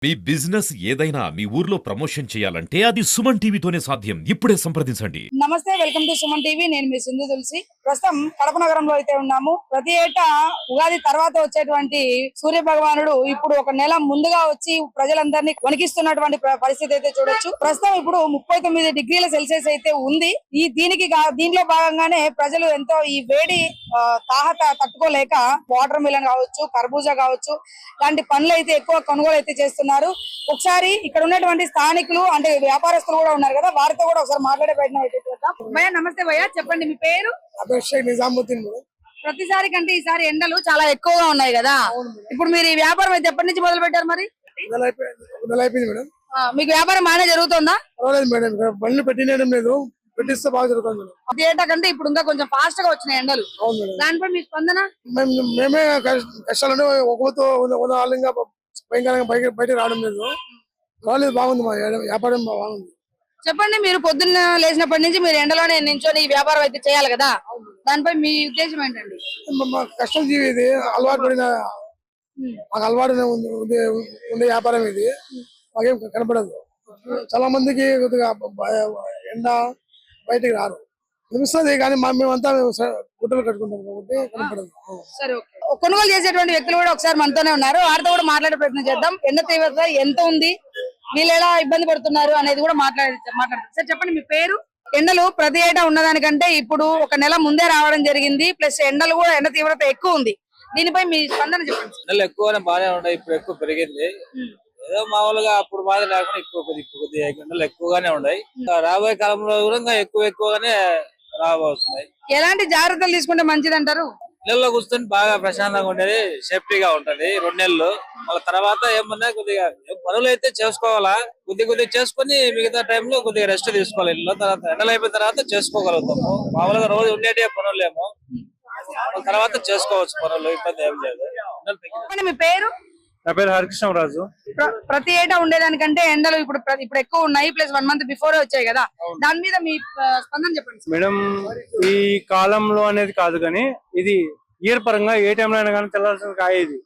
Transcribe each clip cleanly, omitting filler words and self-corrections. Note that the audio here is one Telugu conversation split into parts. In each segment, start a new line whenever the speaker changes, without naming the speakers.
మీ బిజినెస్ ఏదైనా మీ ఊర్లో ప్రమోషన్ చేయాలంటే అది సుమన్ టీవీతోనే సాధ్యం. ఇప్పుడే సంప్రదించండి.
నమస్తే, వెల్కమ్ టు సుమన్ టీవీ. నేను మీ సింధు తులసి. ప్రస్తుతం కడప నగరంలో అయితే ఉన్నాము. ప్రతి ఏటా ఉగాది తర్వాత వచ్చేటువంటి సూర్య భగవానుడు ఇప్పుడు ఒక నెల ముందుగా వచ్చి ప్రజలందరినీ వణికిస్తున్నటువంటి పరిస్థితి అయితే చూడొచ్చు. ప్రస్తుతం ఇప్పుడు 39 డిగ్రీల సెల్సియస్ అయితే ఉంది. దీంట్లో భాగంగానే ప్రజలు ఎంతో ఈ వేడి తాహత తట్టుకోలేక వాటర్ మిలన్ కావచ్చు, కర్బూజా కావచ్చు, ఇలాంటి పండ్లు అయితే ఎక్కువ కొనుగోలు అయితే చేస్తున్నారు. ఒకసారి ఇక్కడ ఉన్నటువంటి స్థానికులు అంటే వ్యాపారస్తులు కూడా ఉన్నారు కదా, వారితో కూడా ఒకసారి మాట్లాడే ప్రయత్నం అయితే చేద్దాం. భయ్యా నమస్తే భయ్యా, చెప్పండి మీ పేరు?
నిజాముద్దీన్.
ప్రతిసారి కంటే ఈసారి ఎండలు చాలా ఎక్కువగా ఉన్నాయి కదా, ఇప్పుడు మీరు ఈ వ్యాపారం అయితే ఎప్పటి నుంచి మొదలు పెట్టారు? మరి
అయిపోయింది మేడం.
మీకు వ్యాపారం బాగానే జరుగుతుందా?
పర్వాలేదు మేడం, ఇక్కడ బండ్లు పెట్టినేయడం లేదు, పెట్టిస్తే బాగా జరుగుతుంది మేడం.
ప్రతి ఏటా కంటే ఇప్పుడు ఇంకా కొంచెం ఫాస్ట్ గా వచ్చినాయి ఎండలు.
అవును మేడం.
దానిపై మీ స్పందన?
మేమే కష్టాలంటే ఒకతో ఆలంగా భయంకరంగా బయట రావడం లేదు. పర్వాలేదు, బాగుంది, మా వ్యాపారం బాగుంది.
చెప్పండి, మీరు పొద్దున్న లేచినప్పటి నుంచి మీరు ఎండలోనే నించొని ఈ వ్యాపారం అయితే చేయాలి కదా, దానిపై మీ ఉద్దేశం ఏంటండి?
మా కష్టం జీవి ఇది, అలవాటు పడిన మాకు అలవాటు ఉండే వ్యాపారం ఇది, మాకేం కనపడదు. చాలా మందికి కొద్దిగా ఎండ బయటికి రారు అనిపిస్తుంది, కానీ మేమంతా గుట్టలు కట్టుకుంటాం కాబట్టి కనపడదు.
సరే, కొనుగోలు చేసేటువంటి వ్యక్తులు కూడా ఒకసారి మనతోనే ఉన్నారు, వారితో కూడా మాట్లాడే ప్రయత్నం చేద్దాం. ఎండ తీవ్రత ఎంత ఉంది, వీళ్ళు ఎలా ఇబ్బంది పడుతున్నారు అనేది కూడా మాట్లాడతారు. సార్ చెప్పండి, మీ పేరు? ఎండలు ప్రతి ఏటా ఉన్నదానికంటే ఇప్పుడు ఒక నెల ముందే రావడం జరిగింది, ప్లస్ ఎండలు కూడా ఎండ తీవ్రత ఎక్కువ ఉంది, దీనిపై మీ స్పందన చెప్పండి.
ఎండలు ఎక్కువనే బాగానే ఉన్నాయి, ఇప్పుడు ఎక్కువ పెరిగింది. ఏదో మామూలుగా అప్పుడు బాధ లేకుండా కొద్దిగా ఎండలు ఎక్కువగానే ఉన్నాయి. రాబోయే కాలంలో కూడా ఇంకా ఎక్కువగానే రాబోతున్నాయి.
ఎలాంటి జాగ్రత్తలు తీసుకుంటే మంచిది అంటారు?
నెలలో కూర్చొని బాగా ప్రశాంతంగా ఉండేది, సేఫ్టీగా ఉంటది 2 నెలలు. మళ్ళీ తర్వాత ఏమన్నా కొద్దిగా పనులు అయితే చేసుకోవాలా, కొద్దిగా చేసుకుని మిగతా టైంలో కొద్దిగా రెస్ట్ తీసుకోవాలి. ఇల్లు తర్వాత ఎండలు అయిపోయిన తర్వాత చేసుకోగలుగుతాము. మామూలుగా రోజు ఉండేటి పనులేమో తర్వాత చేసుకోవచ్చు, పనులు ఇబ్బంది ఏం లేదు.
మీ పేరు?
నా పేరు హరికృష్ణరాజు.
ప్రతి ఏటా ఉండేదానికంటే ఎండలు ఇప్పుడు ఎక్కువ ఉన్నాయి, ప్లస్ 1 మంత్ బిఫోర్ వచ్చాయి కదా, దాని మీద మీ స్పందన చెప్పండి.
మేడం, ఈ కాలంలో అనేది కాదు కానీ ఇది ఇయర్ పరంగా ఏ టైంలో అయినా కానీ తెల్లాల్సిన కాయ ఇది.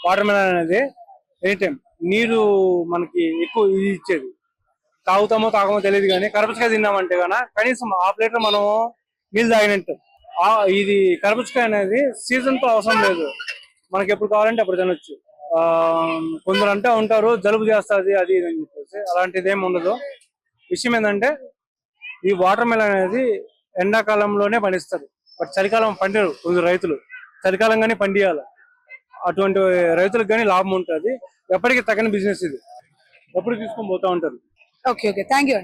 వాటర్ మెలన్ అనేది ఎనీ టైం నీరు మనకి ఎక్కువ ఇది ఇచ్చేది. తాగుతామో తాగమో తెలియదు కానీ కర్బూజకాయ తిన్నామంటే కన్నా కనీసం ఆ ప్లేట్ లో మనం నీళ్ళు తాగినట్టు. ఇది కర్బూజకాయ అనేది సీజన్ తో అవసరం లేదు, మనకి ఎప్పుడు కావాలంటే అప్పుడు తినొచ్చు. కొందరు అంటూ ఉంటారు జలుబు చేస్తుంది అది ఇది అని చెప్పేసి, అలాంటిది ఏమి ఉండదు. విషయం ఏంటంటే ఈ వాటర్ మెలన్ అనేది ఎండాకాలంలోనే పండిస్తారు, బట్ చలికాలం పండిరు కొందరు రైతులు. చలికాలంగానే పండియాలి, అటువంటి రైతులకు కానీ లాభం ఉంటుంది. ఎప్పటికీ తగిన బిజినెస్ ఇది, ఎప్పుడు తీసుకొని పోతా ఉంటారు.
Okay, thank you.